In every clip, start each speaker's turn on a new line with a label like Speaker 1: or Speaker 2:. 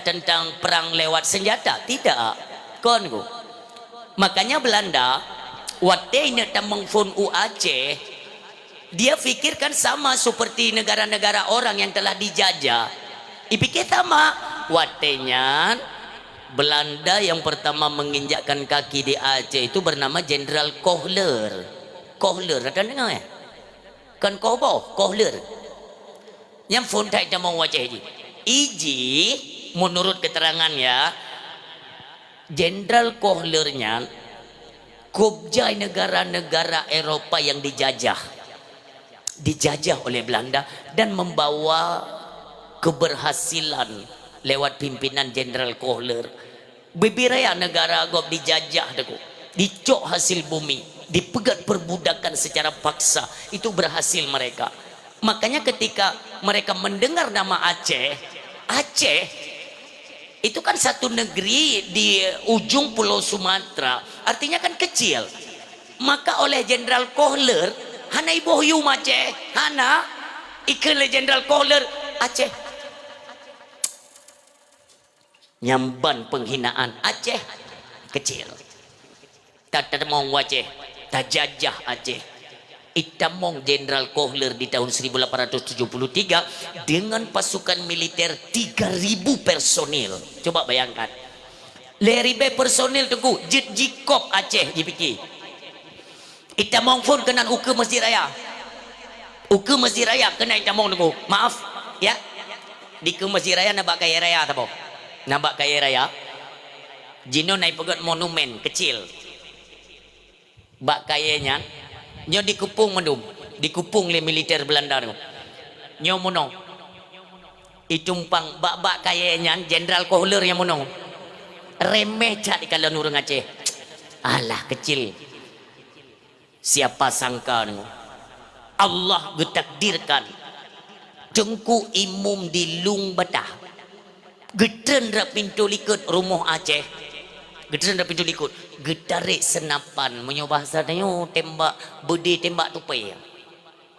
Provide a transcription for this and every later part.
Speaker 1: tentang perang lewat senjata, tidak kon ku. Makanya Belanda waktu ini tamang fun Aceh, dia fikirkan sama seperti negara-negara orang yang telah dijajah. Dipikir sama waktunya Belanda yang pertama menginjakkan kaki di Aceh itu bernama Jenderal Kohler. Kohler ada dengar ya? Kan Kohler yang fun tak tamang Aceh iji menurut keterangan ya, Jenderal Kohlernya kubjai negara-negara Eropa yang dijajah oleh Belanda dan membawa keberhasilan lewat pimpinan Jenderal Kohler. Bebiraya negara agak dijajah deku, dicok hasil bumi, dipegat perbudakan secara paksa, itu berhasil mereka. Makanya ketika mereka mendengar nama Aceh itu kan satu negeri di ujung pulau Sumatera, artinya kan kecil. Maka oleh Jenderal Kohler, hana ibu hiu Aceh, hana ikan le Jenderal Kohler Aceh, nyamban penghinaan Aceh kecil. Tak temong Aceh, tak jajah Aceh. Itamong Jenderal Kohler di tahun 1873 dengan pasukan militer 3.000 personil. Coba bayangkan, leribe personil tunggu jikop Aceh dipikir. Itamong pun kena uke Masjid Raya. Uke Masjid Raya kena itamong tunggu. Maaf ya, di ke Masjid Raya nabak kaya raya tapo. Nabak kaya raya. Jino naik pegat monumen kecil. Bak kayanya nyo dikupung mendum, dikupung le militer Belanda nyo monong itumpang bak kayanya Jenderal Kohler yang monong remeh cak di kalan urang Aceh. Alah kecil, siapa sangka Allah getakdirkan jengku imum di lung batah geden rak pintu likut rumah Aceh, geden rak pintu likut getarik senapan menyoba bahasanya tembak budi tembak tupai,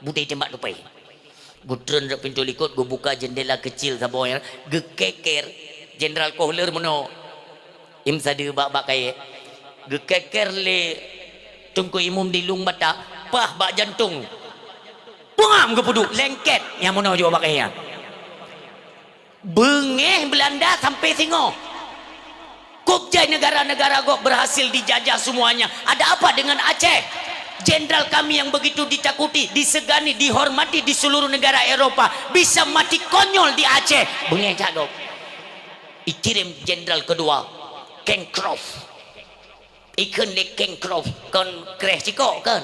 Speaker 1: budi tembak tupai. Gudron rak pintu likut, gue buka jendela kecil saboya, gekeker Jenderal Kohler mono imsade bak kaya gekeker le tungku imum di lung bata pah bak jantung pungam ke puduk lengket yang mono juga bak kaya bengeh Belanda sampai singo. Kubjai negara-negara gok berhasil dijajah semuanya. Ada apa dengan Aceh? Jenderal kami yang begitu ditakuti, disegani, dihormati di seluruh negara Eropa bisa mati konyol di Aceh. Bengecak gok. Ikirim jenderal kedua, Cancroft. Ikan le Cancroft, kan kreh cikok kan?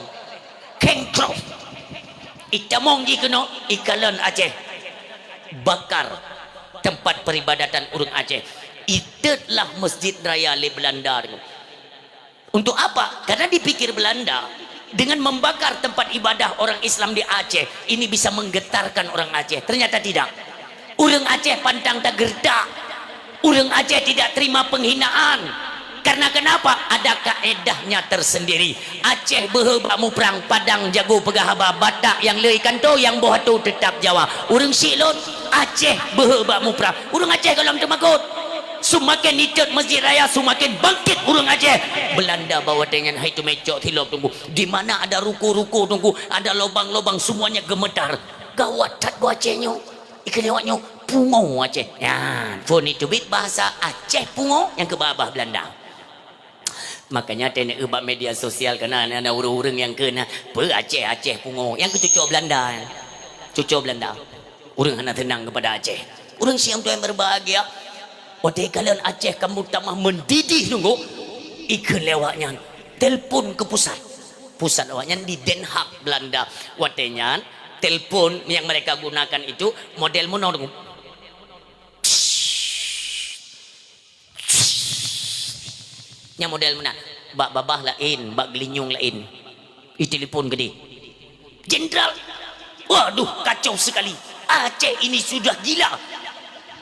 Speaker 1: Cancroft. Itamong jikeno ikalan Aceh. Bakar tempat peribadatan urang Aceh. Itulah Masjid Raya le Belanda. Untuk apa? Karena dipikir Belanda dengan membakar tempat ibadah orang Islam di Aceh ini bisa menggetarkan orang Aceh. Ternyata tidak. Urang Aceh pantang tak gerdak. Urang Aceh tidak terima penghinaan. Karena kenapa? Ada kaedahnya tersendiri. Aceh behebamu perang Padang jago pegahaba Batak yang le ikan tu yang boh tu tetap Jawa. Urang silon Aceh behebamu perang. Urang Aceh kalau temakut. Semakin nicut Masjid Raya semakin bangkit urang Aceh. Belanda bawa dengan hai tu mecok tilop tunggu. Di mana ada ruku-ruku tunggu, ada lubang-lubang semuanya gemetar. Gawat tat gua Acehnya. Ikan lewatnya pungo Aceh. Ya, phone itu bit bahasa Aceh pungo yang ke bawah Belanda. Makanya tenek ubah media sosial kena ada urang-urang yang kena pe Aceh pungo yang ke cucuk Belanda. Cucuk Belanda. Urang hana tenang kepada Aceh. Urang siang tu yang berbahagia. Wadai kalian Aceh kamu tamah mendidih nunggu ikan lewatnya telpon ke pusat lewatnya di Den Haag Belanda. Wadainya telpon yang mereka gunakan itu model mana nunggu nya model mana bak babah lain bak gelinyung lain itu telepon gede Jenderal. Waduh kacau sekali, Aceh ini sudah gila.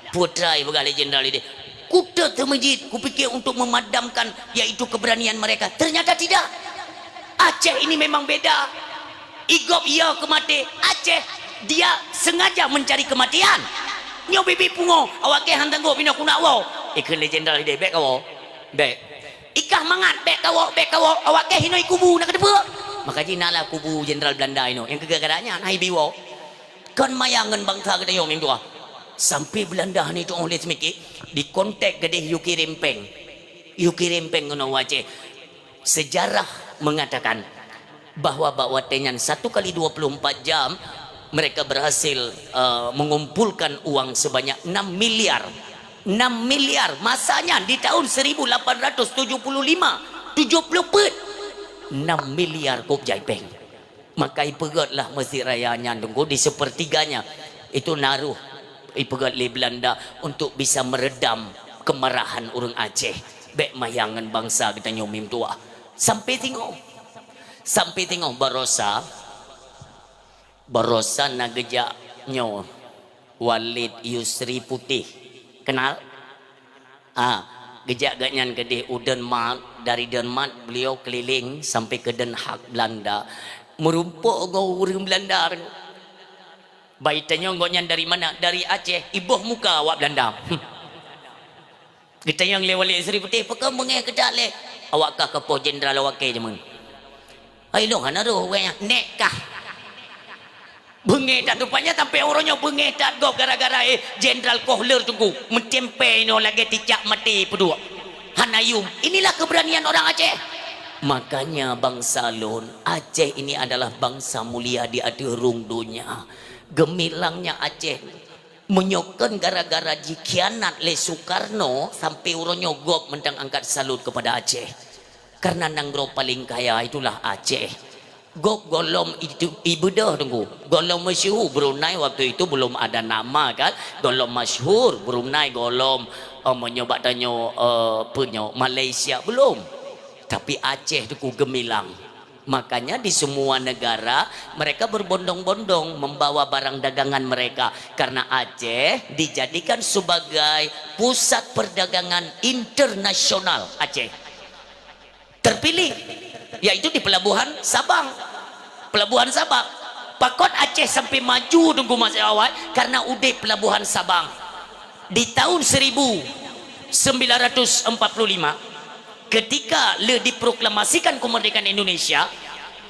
Speaker 1: Putrai begali jenderal ini kuda termejit kupikir untuk memadamkan yaitu keberanian mereka, ternyata tidak. Aceh ini memang beda. Igop ia kemati Aceh dia sengaja mencari kematian. nyo bibi pungo awak ke hantang go bina kuna wo ikan jenderal ide bek kawo bek ikah mangat bek kawo awak ke hinoi kubu nak kedepa maka jinalah kubu jenderal Belanda ini yang kegagarannya hai biwo kan mayangan bangsa kita yo ming tua sampai Belanda ni tu oleh semikit di kontak gede Yuki Rempeng ngono wace sejarah mengatakan bahwa tenyan 1 kali 24 jam mereka berhasil mengumpulkan uang sebanyak 6 miliar masanya di tahun 1875 70 pet 6 miliar kop jaipeng maka ipegatlah Masjid Raya Nyandunggu di sepertiganya itu naruh ipegat le Belanda untuk bisa meredam kemarahan orang Aceh bek mayangan bangsa kita nyomim tua sampai tengok Barosa nagejak nyo Walid Yusri Putih kenal gejak ganyan gede dari Denmark beliau keliling sampai ke Den Haag Belanda merumpuk orang Belanda baitanya ganyan dari mana dari Aceh ibuh muka awak Belanda kita yang Walid Yusri Putih pakai mengeh kedak le awak kah kepo jenderal awak ke jemen ai lo hana ro we nek kah bengeh tak rupanya sampai orangnya bengeh tak go gara-gara jenderal Kohler tunggu mentempe no lagi ticak mati pedua hanayum inilah keberanian orang Aceh makanya bangsa lon Aceh ini adalah bangsa mulia di adirung dunia gemilangnya Aceh menyokan gara-gara dikhianat le Soekarno sampai orangnya gop mentang angkat salut kepada Aceh karena nanggro paling kaya itulah Aceh Gok golom itu ibadah tunggu golom masyhur Brunei waktu itu belum ada nama kan golom masyhur Brunei golom menyobat tanyo punyo Malaysia belum tapi Aceh itu gemilang makanya di semua negara mereka berbondong-bondong membawa barang dagangan mereka karena Aceh dijadikan sebagai pusat perdagangan internasional Aceh terpilih yaitu di Pelabuhan Sabang pakot Aceh sampai maju tunggu masa awal karena udah Pelabuhan Sabang di tahun 1945 ketika le diproklamasikan kemerdekaan Indonesia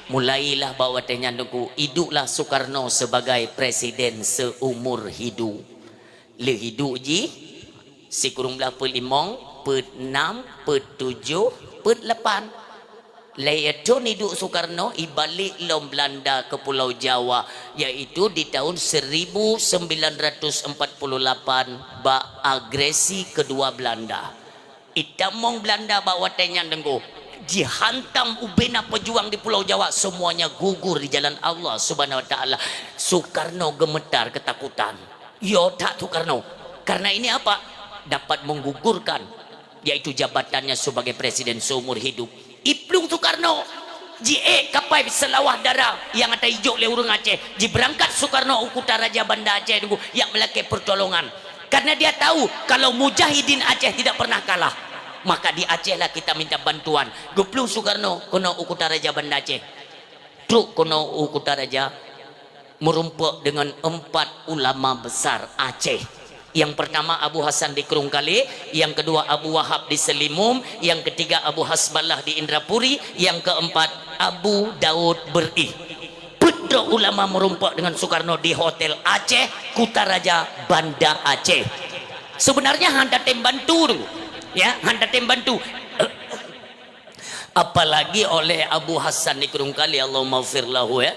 Speaker 1: mulailah bawa tanya tunggu hiduplah Soekarno sebagai presiden seumur hidup le hidup ji si kurung belah pelimong pet 6 pet 7 pet 8 Leitun hidup Soekarno ibalik lom Belanda ke Pulau Jawa yaitu di tahun 1948 ba agresi kedua Belanda itamong Belanda bawa tenyan denggo dihantam ubena pejuang di Pulau Jawa semuanya gugur di jalan Allah Subhanahu wa taala Soekarno gemetar ketakutan yo tak Soekarno karena ini apa dapat menggugurkan yaitu jabatannya sebagai presiden seumur hidup Iplung Soekarno JE kapai selawah darah yang ada hijau le urang Aceh berangkat Soekarno ukuta Raja Banda Aceh tunggu yang melakukan pertolongan karena dia tahu kalau mujahidin Aceh tidak pernah kalah maka di Aceh lah kita minta bantuan geplung Soekarno kono ukuta Raja Banda Aceh truk kono ukuta Raja merumpuk dengan 4 ulama besar Aceh yang pertama Abu Hasan di Kerungkali, yang kedua Abu Wahab di Selimum, yang ketiga Abu Hasballah di Indrapuri, yang keempat Abu Daud Beri. Pedro ulama merumpak dengan Soekarno di Hotel Aceh, Kutaraja Banda Aceh. Sebenarnya handa tem bantu tu, ya handa tem bantu. Apalagi oleh Abu Hasan di Kerungkali, Allahumma firlahu ya.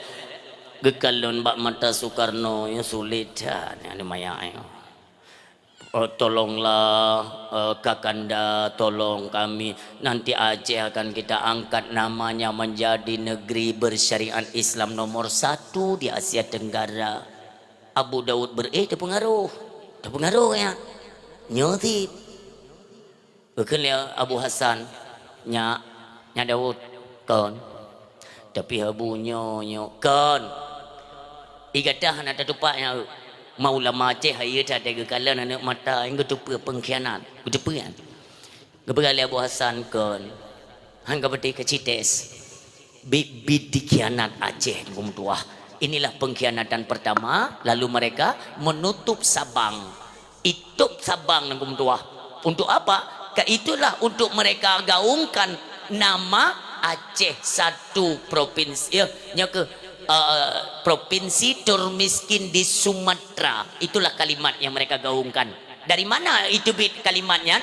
Speaker 1: Gekalon bak mata Soekarno yang sulit ya, ini mayang. Tolonglah Kakanda, tolong kami nanti Aceh akan kita angkat namanya menjadi negeri bersyariat Islam nomor 1 di Asia Tenggara. Abu Daud terpengaruh ya nyotip bukan ya Abu Hasan nya Daud kan tapi Abu nyo kan igadah nak tupaknya mau lama Aceh hai tak ada kala anak mata yang ketupa pengkhianat ketupian kebegal Abu Hasan kan hangga beti kecites bid dikhianat Aceh tua inilah pengkhianatan pertama lalu mereka menutup Sabang Itu Sabang nangkum tua. Untuk apa? Itulah untuk mereka gaungkan nama Aceh satu provinsi ya, ke provinsi termiskin di Sumatera. Itulah kalimat yang mereka gaungkan. Dari mana itu kalimatnya?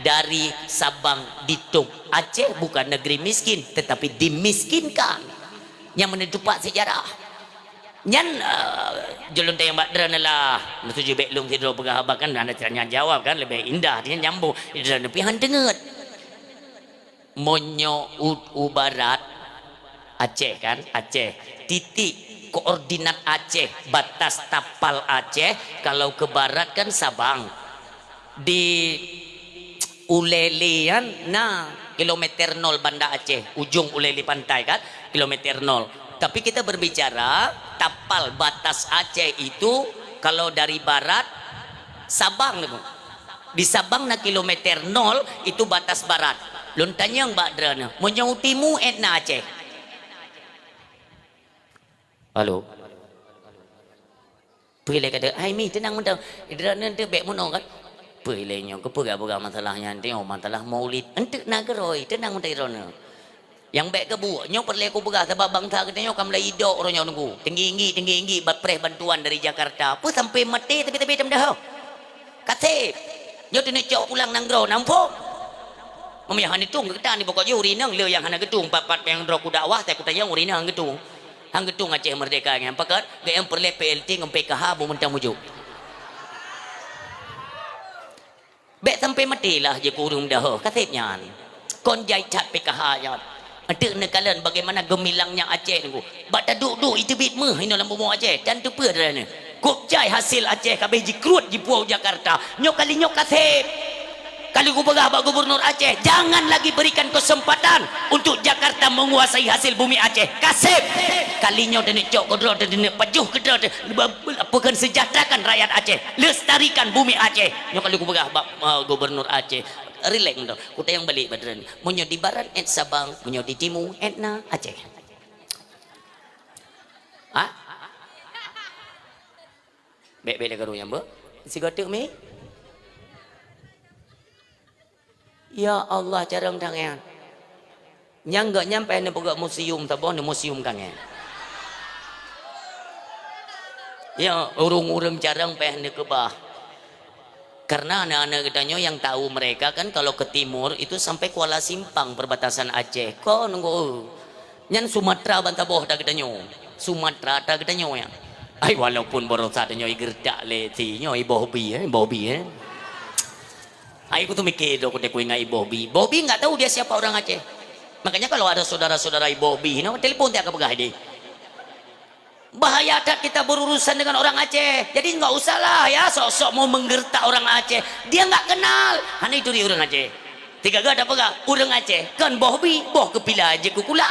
Speaker 1: Dari Sabang ditung. Aceh bukan negeri miskin, tetapi dimiskinkan. Yang menentukan sejarah. Nyan jelun tayang bakdran lah menuju beklung tidro pegah kan anda tanya jawab kan lebih indah dia nyambung dan pihan denget monyo barat Aceh kan Aceh titik koordinat Aceh batas tapal Aceh kalau ke barat kan Sabang di Ulelian nah kilometer 0 Banda Aceh ujung Uleli pantai kan kilometer 0 tapi kita berbicara tapal batas Aceh itu kalau dari barat Sabang di Sabang na kilometer 0 itu batas barat lontanya Mbak Drana menyautimu etna Aceh halo pilih kata hai mi tenang mentang Drana ente bek mono kan pilihnya ke pegak masalahnya ente masalah maulid ente nageroi tenang mentang Drana yang baik ke bu nyok perlu aku pegah sebab bangsa kita nyok kamla idok orang nyok nunggu tinggi berpreh bantuan dari Jakarta apa sampai mati tapi tem dah kasih nyok tena cok pulang nanggro nampo memang han itu kita ni pokok yuri nang le yang hana gedung papat yang drok dakwah saya kata yang uri nang gedung hang gedung Aceh merdeka yang pakat ge yang perlu PLT ngem PKH bu mentang mujuk baik sampai mati lah je kurung dah kasihnya kon jai cat PKH yang ada nekalan bagaimana gemilangnya Aceh tu. Bak duduk itu bit meh ino lampu Aceh dan tu apa dah ni. Kop jai hasil Aceh kabeh jikrut di Pulau Jakarta. Nyok kali nyok kasih. Kali ku pegah bak gubernur Aceh, jangan lagi berikan kesempatan untuk Jakarta menguasai hasil bumi Aceh. Kasih. Kali nyok dan cok kodro dan pajuh kedro bukan sejahterakan rakyat Aceh. Lestarikan bumi Aceh. Nyok kali ku pegah bak gubernur Aceh. Relax dah. Kuta yang balik badran. Munyo di barat et Sabang, munyo di timur etna Aceh. Ah? Bek-bek dah karunya, Mbak. Si gotek mi? Ya Allah carang tangan. Nyang gak nyampe ni pegak museum tabon ni museum kangen. Ya urung-urung carang peh ni kebah. Karena anak-anak katanya yang tahu mereka kan kalau ke timur itu sampai Kuala Simpang perbatasan Aceh. Kau nunggu nyan Sumatera bantaboh dah katanya. Sumatera dah katanya ya. Ai walaupun borosa katanya gerdak letinya Bobi Ai aku tuh mikir aku teh ingat Bobi enggak tahu dia siapa orang Aceh. Makanya kalau ada saudara-saudara Bobi, telepon dia ke pegah dia. Bahaya tak kita berurusan dengan orang Aceh. Jadi nggak usah lah ya sok-sok mau menggertak orang Aceh. Dia nggak kenal. Hanya itu dia orang Aceh. Tiga gak ada apa gak? Orang Aceh. Kan Bobi, boh kepila aja kukula.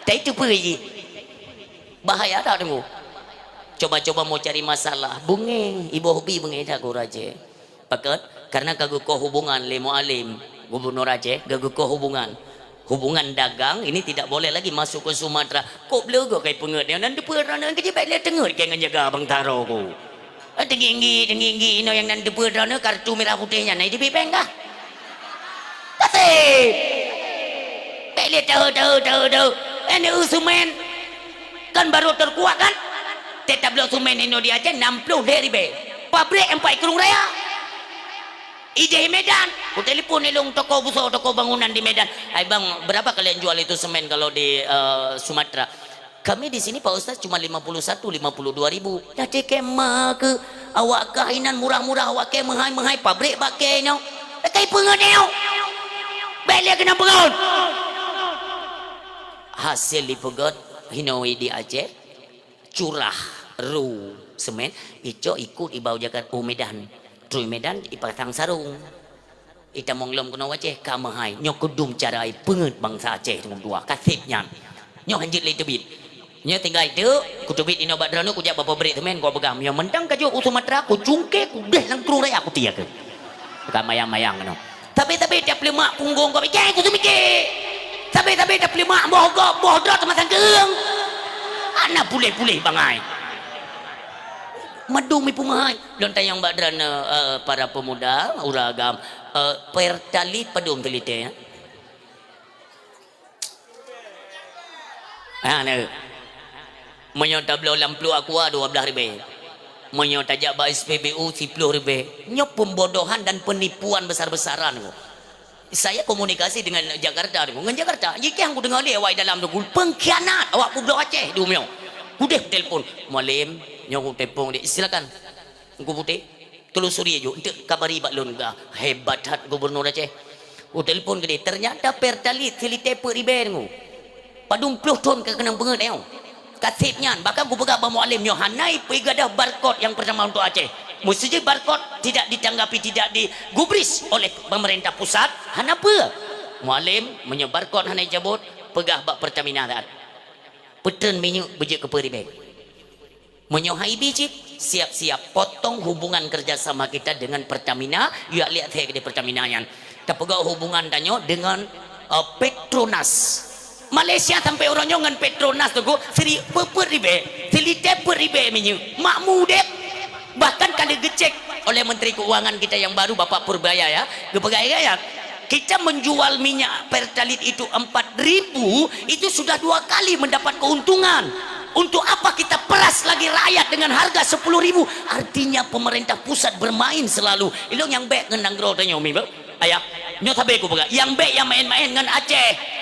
Speaker 1: Tak itu pergi. Bahaya tak tunggu. Coba-coba mau cari masalah. Bunge, ibu Bobi bunge tak orang Aceh. Pakat karena kagak kau hubungan lemo alim gubernur Aceh kagak kau hubungan dagang ini tidak boleh lagi masuk ke Sumatera. Kok belaga kai penget yang nan depa rana kerja baik le tengut kai jaga abang taro ko. Tinggi ino yang nan depa rana kartu merah putihnya nai di bipeng kah? Kasih. Baik le tahu. Ini usumen kan baru terkuat kan? Tetap lo sumen ino di Aceh 60 dari be. Pabrik empat kerung raya. Ide Medan, ku telepon ilung toko busuk, toko bangunan di Medan. Ay bang, berapa kalian jual itu semen kalau di Sumatera? Kami di sini Pak Ustaz cuma 52 ribu. Dah kemah ke awak kainan murah-murah awak ke menghai pabrik pakai nyo. Kai pengen nyo. Beli kena pengen. Hasil dipegot hinoi di Aceh curah ru semen ijo ikut ibau Jakarta Medan. Trui Medan ipatang sarung ita monglom kuno Aceh kamahai nyok kudum carai penget bangsa Aceh tunggu dua kasitnya nyok hanjit le tebit nya tinggal itu ku tebit ino badrano ku jak bapa berik temen ku pegang yang mentang kaju Sumatera ku cungke ku deh nang krung raya aku tiak ke mayang-mayang no tapi dak lemak punggung ku mikir ku tu mikir tapi dak lemak bohdot teman keung anak pulih bangai Madung mi pumahai. Don tayang badran para pemuda uragam pertali padung telite ya. Nah, menyota belau lamplu aku 12.000. Menyota jabah SPBU 10.000. Nyok pembodohan dan penipuan besar-besaran. Saya komunikasi dengan Jakarta. Dengan Jakarta, jika aku dengar dia awak dalam tu pengkhianat. Awak Pulau Aceh du mio. Udah telefon malam nyok telefon dia silakan. Aku putih telusuri aja untuk kabari bak lun hebat hat gubernur Aceh. Telefon ke dia ternyata pertalit silite per riben padung puluh ton ke kenang benget eo kasipnya bahkan aku pegang mualim Yohanai pegadah barcode yang pertama untuk Aceh mesti barcode tidak ditanggapi tidak digubris oleh pemerintah pusat hanapa mualim menyebar barcode hanai cabut pegah bak Pertamina tat peten minyak bejek ke peribek menyohai biji siap-siap potong hubungan kerjasama kita dengan Pertamina ya lihat ke Pertamina yang kapegah hubungan danyo dengan Petronas Malaysia sampai orangnya dengan Petronas tu seri ribe silite ribe minyak makmu dek bahkan kalau gecek oleh Menteri Keuangan kita yang baru Bapak Purbaya ya kepegai ya kita menjual minyak pertalit itu 4.000 itu sudah 2 kali mendapat keuntungan untuk apa kita peras lagi rakyat dengan harga 10.000 artinya pemerintah pusat bermain selalu itu yang baik ngendang grotanya umi ayah nyot habe ku pegang yang baik yang main-main dengan Aceh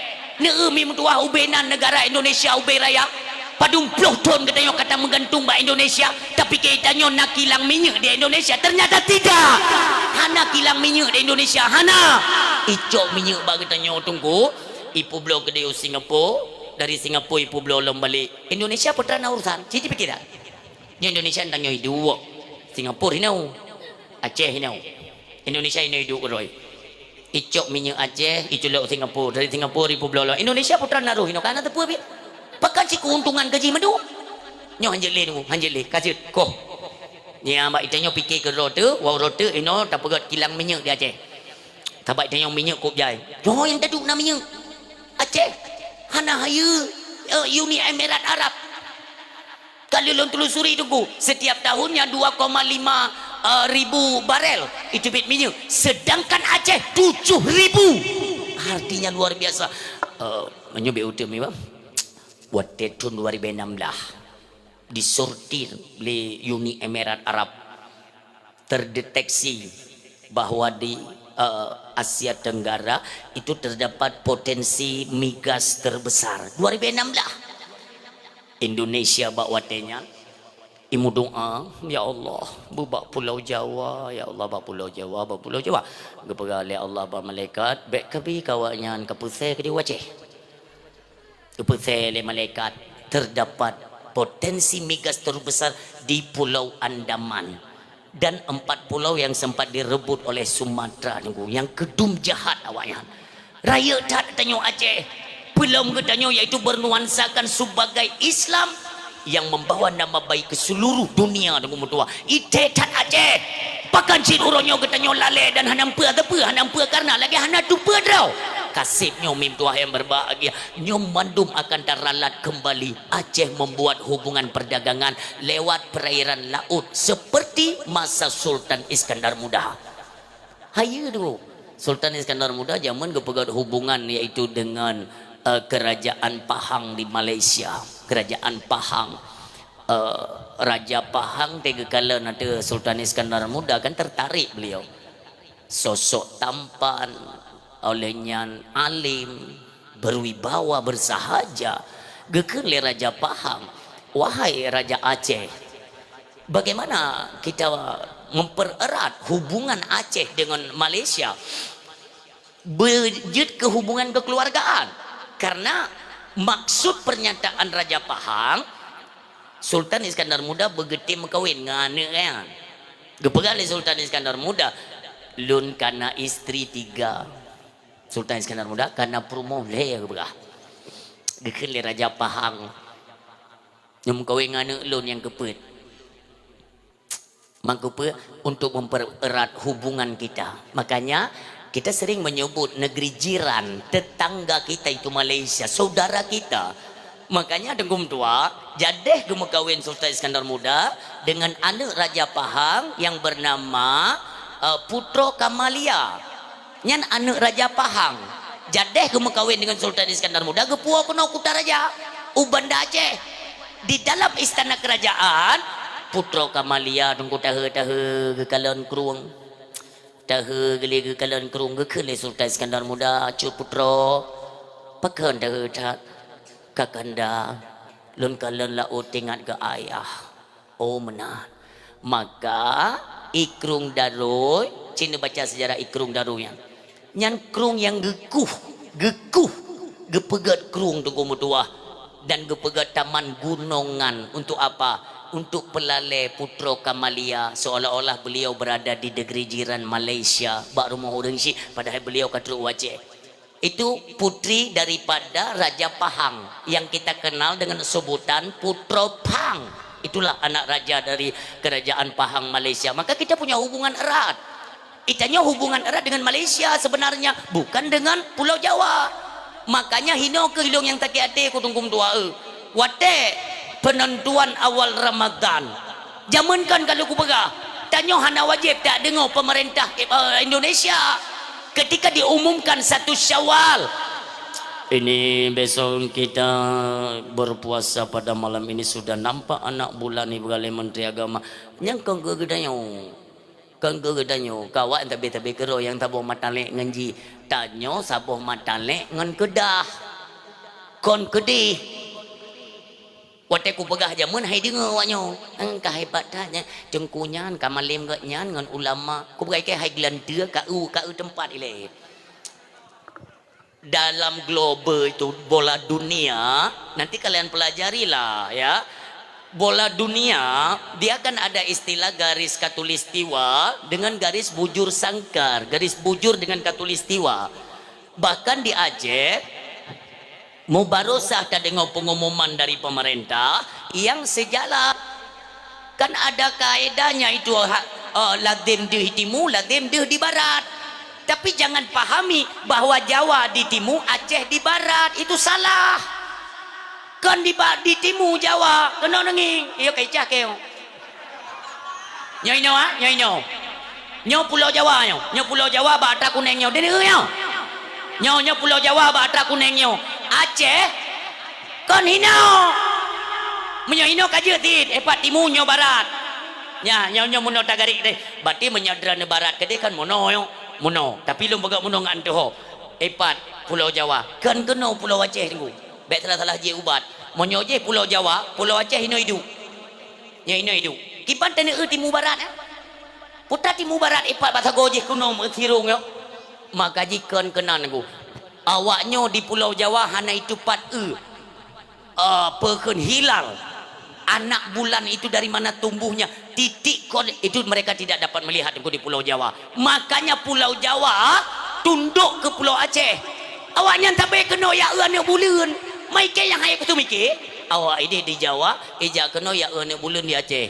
Speaker 1: neumi mentua ubenan negara Indonesia ube raya padung puluh ton katanya kata menggantung ba Indonesia tapi kaitannya nak kilang minyak di Indonesia ternyata tidak hana kilang minyak di Indonesia hana icok minyak ba katanya tunggu ipu beliau ke Singapura dari Singapura ipu beliau balik Indonesia putra urusan jadi pikir tak di Indonesia tanya hidup Singapura hinau Aceh hinau Indonesia hinau hidup roy icok minyak Aceh icok lewat Singapura dari Singapura ipu beliau Indonesia putra naruh hinau kan ada puas pakai si keuntungan gaji madu nyo hanjeli kasih koh ni ambak itanya pikir ke rote wow rote ino tak pegat kilang minyak di Aceh tabak itanya minyak kop jai yo yang taduk na minyak Aceh hana haya Uni Emirat Arab kalau lon telusuri tunggu setiap tahunnya 2,5 ribu barel itu bit minyak sedangkan Aceh 7.000 artinya luar biasa menyebut utama buat tahun 2016 disortir oleh Uni Emirat Arab terdeteksi bahwa di Asia Tenggara itu terdapat potensi migas terbesar 2016 Indonesia bakwatenya imu doa ya Allah bubak pulau Jawa ya Allah bak pulau Jawa kepada Allah ba malaikat baik kabi kawanyan kapusai ke di Aceh kepada malaikat terdapat potensi migas terbesar di Pulau Andaman dan 4 pulau yang sempat direbut oleh Sumatera yang kedum jahat awaknya raya tak tanya Aceh belum ketanya yaitu bernuansakan sebagai Islam yang membawa nama baik ke seluruh dunia dengan mutua itetat Aceh pakan cik uronyo ketanya lale dan hanampa karena lagi hanatupa draw kasibnya mim tuah yang berbahagia nyom mandum akan teralat kembali Aceh membuat hubungan perdagangan lewat perairan laut seperti masa Sultan Iskandar Muda haya dulu Sultan Iskandar Muda zaman kepegat hubungan yaitu dengan kerajaan Pahang di Malaysia kerajaan Pahang Raja Pahang tiga kala nanti Sultan Iskandar Muda kan tertarik beliau sosok tampan olehnya alim berwibawa bersahaja gekele Raja Pahang wahai Raja Aceh bagaimana kita mempererat hubungan Aceh dengan Malaysia berjut ke hubungan kekeluargaan karena maksud pernyataan Raja Pahang Sultan Iskandar Muda begetim kawin ngane kan gepegali Sultan Iskandar Muda lun kana istri 3 Sultan Iskandar Muda karena promo le berah gekele Raja Pahang yang kawin ngane lun yang kepet mangkupe untuk mempererat hubungan kita makanya kita sering menyebut negeri jiran tetangga kita itu Malaysia saudara kita Makanya dengkum tua jadeh gemu kawin Sultan Iskandar Muda dengan anak Raja Pahang yang bernama Putro Kamalia. Nyan anak Raja Pahang jadeh gemu kawin dengan Sultan Iskandar Muda gepua kuno Kutaraja Ubanda Aceh. Di dalam istana kerajaan Putro Kamalia tunggu tahe ke kalon kerung tahe geli ke kalon kerung ke kele Sultan Iskandar Muda cu Putro pakan tahe tak kakanda lun kalon laut tingat ke ayah. Oh menah. Maka ikrung daroy Cina baca sejarah ikrung daroy nyan krung yang gekuh gepegat krung tunggu mutuah dan gepegat taman gunungan untuk apa? Untuk pelale Putro Kamalia, seolah-olah beliau berada di negeri jiran Malaysia bak rumah orang si padahal beliau katru Aceh. Itu putri daripada Raja Pahang yang kita kenal dengan sebutan Putro Pang. Itulah anak raja dari kerajaan Pahang Malaysia. Maka kita punya hubungan erat. Itanya hubungan erat dengan Malaysia sebenarnya, bukan dengan Pulau Jawa. Makanya hino ke hilong yang taki ate ku tungkum tua wate penentuan awal Ramadan. Jamankan kalau ku pegah tanya hana wajib tak dengar pemerintah Indonesia ketika diumumkan 1 Syawal ini besok kita berpuasa pada malam ini sudah nampak anak bulan ni bergalai Menteri Agama yang kau gegedanyo kawan tabe kero yang tabuh matalek ngenji tanyo sabuh matalek ngan kedah kon kedih wate ku pegah jamun hai dengar waknyo engkah hebat tanya cengkunyan kamalim gak nyan ngan ulama ku pegai ke hai gelantia kau tempat ile dalam global itu bola dunia nanti kalian pelajarilah ya bola dunia dia akan ada istilah garis katulistiwa dengan garis bujur sangkar garis bujur dengan katulistiwa bahkan di Aceh Mubarosah tak dengar pengumuman dari pemerintah yang sejalan kan ada kaedahnya itu lazim di timur lazim di barat tapi jangan pahami bahwa Jawa di timur Aceh di barat itu salah kan di timur Jawa kena nenging iya kecah keo nyo Pulau Jawa nyo Pulau Jawa batra kuneng nyo nyo Pulau Jawa batra kuneng nyo Aceh kon hino menyo hino kaje tit epat timur nyo barat nya nyo muno tagarik deh berarti menyadra ne barat kede kan muno tapi lu bagak muno ngan tu epat Pulau Jawa kan keno Pulau Aceh tunggu baik salah je ubat monyo je Pulau Jawa Pulau Aceh hino hidup nya hino hidup kipan tene timur barat putra timur barat epat bahasa gojeh kuno sirung yo maka jikon kenan aku awaknya di Pulau Jawa hanya itu pekan hilal anak bulan itu dari mana tumbuhnya titik itu mereka tidak dapat melihat di Pulau Jawa makanya Pulau Jawa tunduk ke Pulau Aceh awaknya tapi kena ya anak bulan maike yang hayat itu mikir awak ini di Jawa ejak kena ya anak bulan di Aceh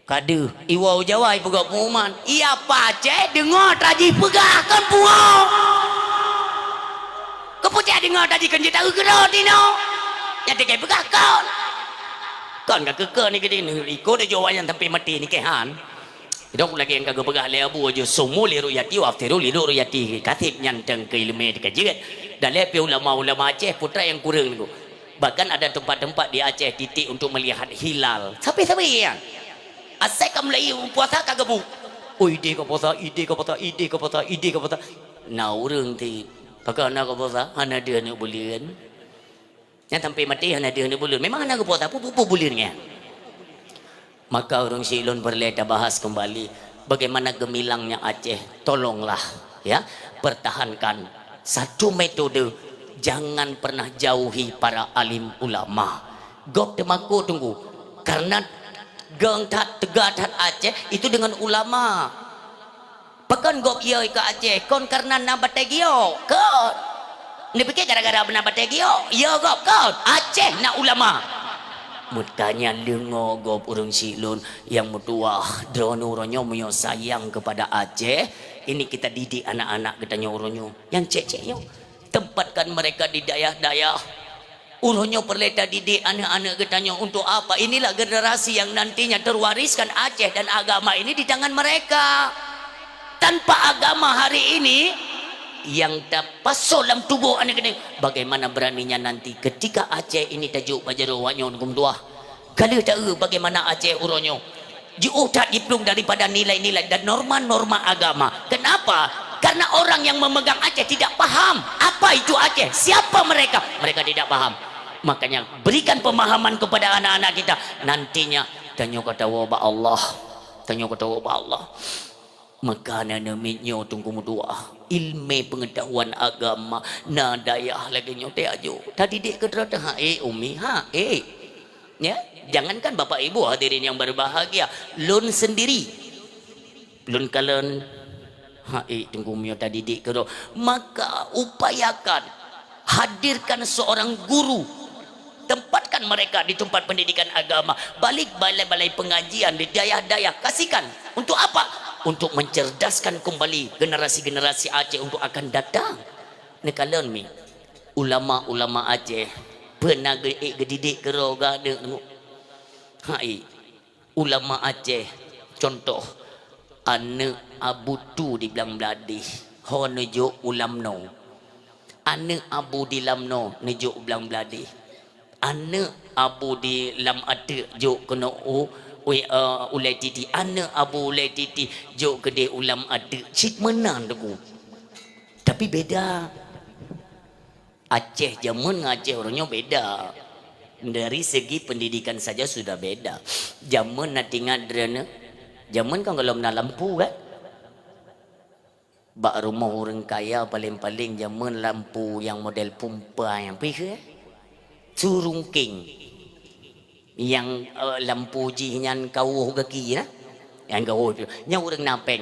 Speaker 1: kadu iwau Jawa ibu gak pengumuman iya Pak Aceh dengar traji pegah kan puang kepucah dengar tadi kan kita kena tino yang tiga pegah kan gak keke ni gede ni iko de Jawa yang sampai mati ni kehan dok lagi yang kagak pegah le abu aja semua li ruyati waftiru li ruyati katib nyanteng ke ilmu di kajian dan le ulama Aceh putra yang kurang ni bahkan ada tempat-tempat di Aceh titik untuk melihat hilal sampai ya asal kamu lagi puasa kagak bu ide ke puasa nah orang ti pakai anak puasa hanya dia nak bulan yang sampai mati hanya dia nak bulan memang anak puasa apa bulannya maka orang Silon berleta bahas kembali bagaimana gemilangnya Aceh tolonglah ya pertahankan satu metode jangan pernah jauhi para alim ulama gok temaku tunggu karena gengtat tegatat Aceh itu dengan ulama pekan gok iya ke Aceh kon karena nabategio kon ni pikir gara-gara nabategio iya gok kon Aceh nak ulama mutanya lengo gop urang Silon yang mutuah drono uronyo muyo sayang kepada Aceh ini kita didik anak-anak kita nyoronyo yang cecek yo tempatkan mereka di dayah-dayah Uruhnya perleta didik anak-anak katanya untuk apa? Inilah generasi yang nantinya terwariskan Aceh dan agama ini di tangan mereka. Tanpa agama hari ini yang terpasok dalam tubuh anak ini, bagaimana beraninya nanti ketika Aceh ini tajuk bajarawanya hukum tua. Kalau tahu bagaimana Aceh uruhnya jauh tak diplung daripada nilai-nilai dan norma-norma agama. Kenapa? Karena orang yang memegang Aceh tidak paham apa itu Aceh, siapa mereka. Mereka tidak paham. Makanya berikan pemahaman kepada anak-anak kita. Nantinya tanya kata wabah Allah, tanya kata wabah Allah. Makanan namanya tunggu dua ilmu pengetahuan agama nadayah lagi nyote ajo. Tadi dek kedrata umi ya. Jangankan bapak ibu hadirin yang berbahagia, lun sendiri lun kalian tunggu mio tadi dek kedua, maka upayakan hadirkan seorang guru, tempatkan mereka di tempat pendidikan agama, balik balai-balai pengajian di dayah-dayah, kasihkan. Untuk apa? Untuk mencerdaskan kembali generasi-generasi Aceh untuk akan datang. Ni kalian mi ulama-ulama Aceh pernah gedidik keroga dengan ulama Aceh. Contoh anak Abu Tu di Belang Beladi ho nujuk ulamno, anak Abu di Lamno nujuk Belang Beladi, anak Abu di Lam Ate juk kena ulai titi, anak Abu ulai titi juk gede ulam Ate cik menang tu. Tapi beda Aceh zaman Aceh orangnya beda. Dari segi pendidikan saja sudah beda. Zaman nak tinggal drena, zaman kan kalau nak lampu kan, bak rumah orang kaya paling-paling zaman lampu yang model pumpa yang pergi surungking, yang lampu jihnyan kau kaki na, yang kau nya orang napeng.